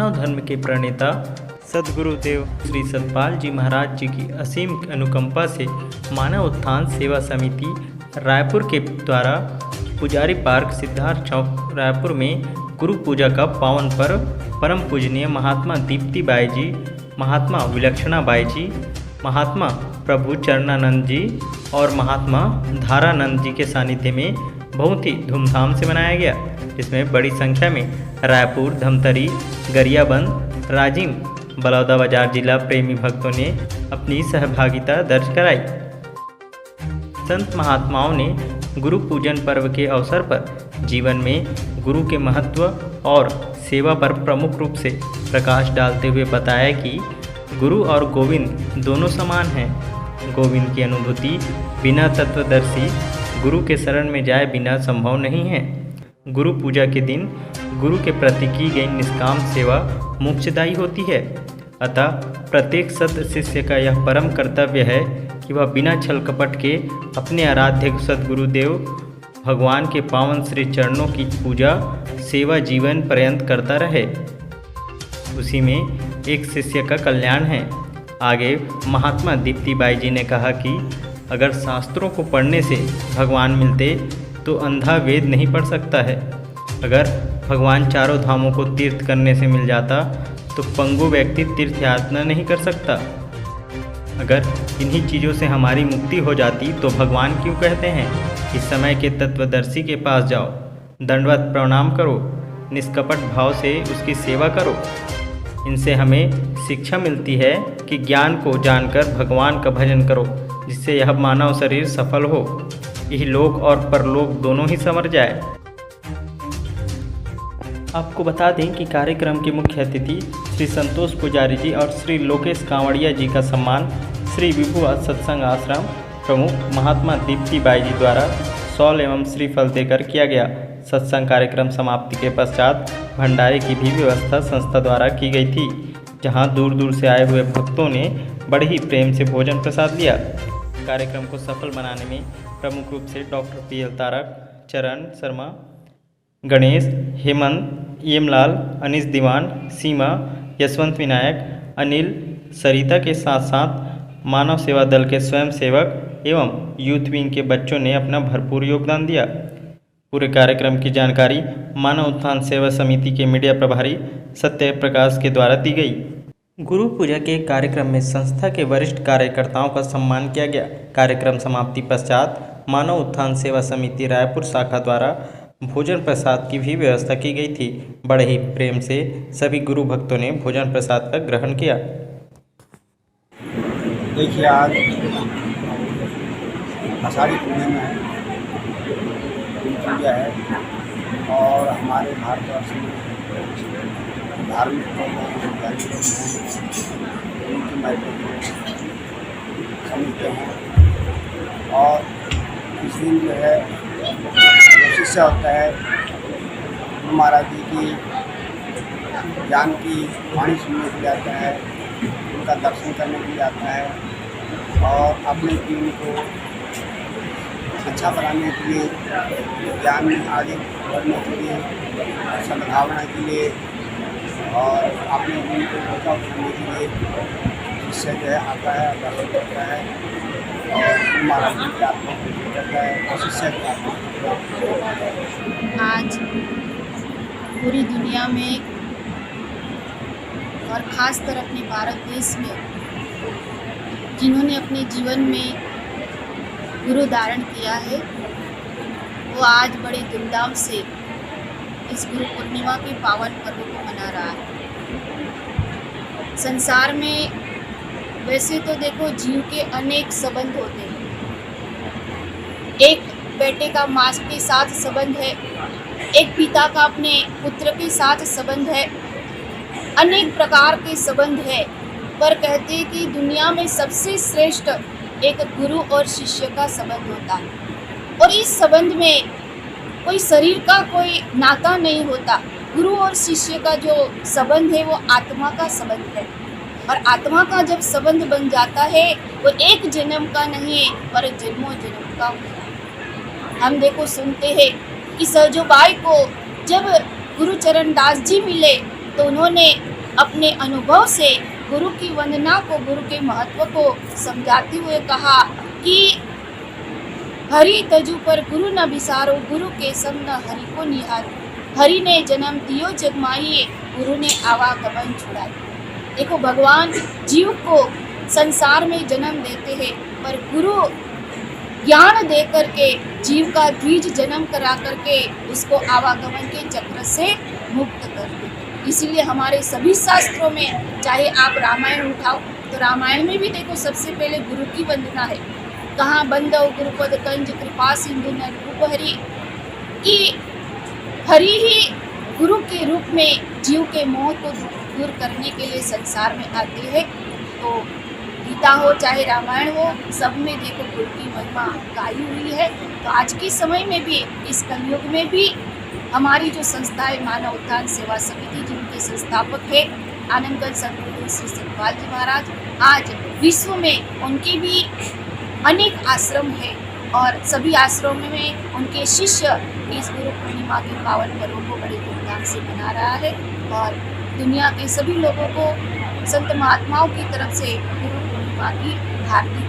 मानव धर्म के प्रणेता सद्गुरुदेव श्री सतपाल जी महाराज जी की असीम अनुकंपा से मानव उत्थान सेवा समिति रायपुर के द्वारा पुजारी पार्क सिद्धार्थ चौक रायपुर में गुरु पूजा का पावन पर्व परम पूजनीय महात्मा दीप्ति बाई जी, महात्मा विलक्षणा बाई जी, महात्मा प्रभु चरणानंद जी और महात्मा धारानंद जी के सानिध्य में बहुत ही धूमधाम से मनाया गया, जिसमें बड़ी संख्या में रायपुर, धमतरी, गरियाबंद, राजिम, बलौदाबाजार जिला प्रेमी भक्तों ने अपनी सहभागिता दर्ज कराई। संत महात्माओं ने गुरु पूजन पर्व के अवसर पर जीवन में गुरु के महत्व और सेवा पर प्रमुख रूप से प्रकाश डालते हुए बताया कि गुरु और गोविंद दोनों समान हैं। गोविंद की अनुभूति बिना तत्वदर्शी गुरु के शरण में जाए बिना संभव नहीं है। गुरु पूजा के दिन गुरु के प्रति की गई निष्काम सेवा मोक्षदायी होती है। अतः प्रत्येक सत शिष्य का यह परम कर्तव्य है कि वह बिना छल कपट के अपने आराध्य सद्गुरुदेव भगवान के पावन श्री चरणों की पूजा सेवा जीवन पर्यंत करता रहे। उसी में एक शिष्य का कल्याण है। आगे महात्मा दीप्ति बाई जी ने कहा कि अगर शास्त्रों को पढ़ने से भगवान मिलते तो अंधा वेद नहीं पढ़ सकता है। अगर भगवान चारों धामों को तीर्थ करने से मिल जाता तो पंगु व्यक्ति तीर्थ यात्रा नहीं कर सकता। अगर इन्हीं चीज़ों से हमारी मुक्ति हो जाती तो भगवान क्यों कहते हैं कि समय के तत्वदर्शी के पास जाओ, दंडवत प्रणाम करो, निष्कपट भाव से उसकी सेवा करो। इनसे हमें शिक्षा मिलती है कि ज्ञान को जानकर भगवान का भजन करो, जिससे यह मानव शरीर सफल हो, यह लोक और परलोक दोनों ही संवर जाए। आपको बता दें कि कार्यक्रम के मुख्य अतिथि श्री संतोष पुजारी जी और श्री लोकेश कांवड़िया जी का सम्मान श्री विभु सत्संग आश्रम प्रमुख महात्मा दीप्ति बाई जी द्वारा शॉल एवं श्रीफल देकर किया गया। सत्संग कार्यक्रम समाप्ति के पश्चात भंडारे की भी व्यवस्था संस्था द्वारा की गई थी, जहां दूर दूर से आए हुए भक्तों ने बड़े ही प्रेम से भोजन प्रसाद लिया। कार्यक्रम को सफल बनाने में प्रमुख रूप से डॉक्टर PL तारक, चरण शर्मा, गणेश, हेमंत, येमलाल, अनीस दीवान, सीमा, यशवंत विनायक, अनिल, सरिता के साथ साथ मानव सेवा दल के स्वयं सेवक एवं यूथ विंग के बच्चों ने अपना भरपूर योगदान दिया। पूरे कार्यक्रम की जानकारी मानव उत्थान सेवा समिति के मीडिया प्रभारी सत्य प्रकाश के द्वारा दी गई। गुरु पूजा के कार्यक्रम में संस्था के वरिष्ठ कार्यकर्ताओं का सम्मान किया गया। कार्यक्रम समाप्ति पश्चात मानव उत्थान सेवा समिति रायपुर शाखा द्वारा भोजन प्रसाद की भी व्यवस्था की गई थी। बड़े ही प्रेम से सभी गुरु भक्तों ने भोजन प्रसाद का ग्रहण किया। देखिए, आज आषाढ़ी पूर्णिमा है, पूजा है और हमारे भारतवर्ष में धार्मिक समझते हैं और इस दिन जो है शिष्य होता है गुरु महाराज जी की ज्ञान की वाणी सुनने के लिए आता है, उनका दर्शन करने के लिए आता है और अपने जीवन को अच्छा बनाने के लिए, ज्ञान में आगे बढ़ने के लिए, सद्भावना के लिए और अपने जीवन को ऊँचा उठाने के लिए शिष्य जो है आता है, दर्शन करता है और गुरु महाराज जी की आत्मा को करता है और शिष्य की आत्मा को। आज पूरी दुनिया में और ख़ासकर अपने भारत देश में जिन्होंने अपने जीवन में गुरु धारण किया है, वो आज बड़े धूमधाम से इस गुरु पूर्णिमा के पावन पर्व को मना रहा है। संसार में वैसे तो देखो जीव के अनेक संबंध होते हैं। एक बेटे का माँ के साथ संबंध है, एक पिता का अपने पुत्र के साथ संबंध है, अनेक प्रकार के संबंध है। पर कहते हैं कि दुनिया में सबसे श्रेष्ठ एक गुरु और शिष्य का संबंध होता है और इस संबंध में कोई शरीर का कोई नाता नहीं होता। गुरु और शिष्य का जो संबंध है वो आत्मा का संबंध है और आत्मा का जब संबंध बन जाता है वो एक जन्म का नहीं है पर जन्मों जन्म का होता है। हम देखो सुनते हैं कि सरजूबाई को जब गुरु चरण दास जी मिले तो उन्होंने अपने अनुभव से गुरु की वंदना को, गुरु के महत्व को समझाते हुए कहा कि हरि तजु पर गुरु न बिसारो, गुरु के संग न हरि को निहारो। हरि ने जन्म दियो जग माहिए, गुरु ने आवागमन छुड़ाई। देखो, भगवान जीव को संसार में जन्म देते हैं, पर गुरु ज्ञान दे करके जीव का द्विज जन्म करा करके उसको आवागमन के चक्र से मुक्त कर दे। इसीलिए हमारे सभी शास्त्रों में, चाहे आप रामायण उठाओ तो रामायण में भी देखो सबसे पहले गुरु की वंदना है। कहाँ बंदो गुरुपद कंज कृपा सिंधु नर रूप हरि, कि हरि ही गुरु के रूप में जीव के मोह को दूर करने के लिए संसार में आते हैं। तो गीता हो चाहे रामायण हो, सब में देखो गुरु की महिमा गाई हुई है। तो आज के समय में भी, इस कलयुग में भी हमारी जो संस्था है मानव उत्थान सेवा समिति, जिनके संस्थापक है आनंदगंज सदगुरु श्री सतपाल जी महाराज, आज विश्व में उनके भी अनेक आश्रम है और सभी आश्रमों में उनके शिष्य इस गुरु पूर्णिमा के पावन पर्व को बड़े धूमधाम से मना रहा है। और दुनिया के सभी लोगों को संत महात्माओं की तरफ से गुरु पूर्णिमा की हार्दिक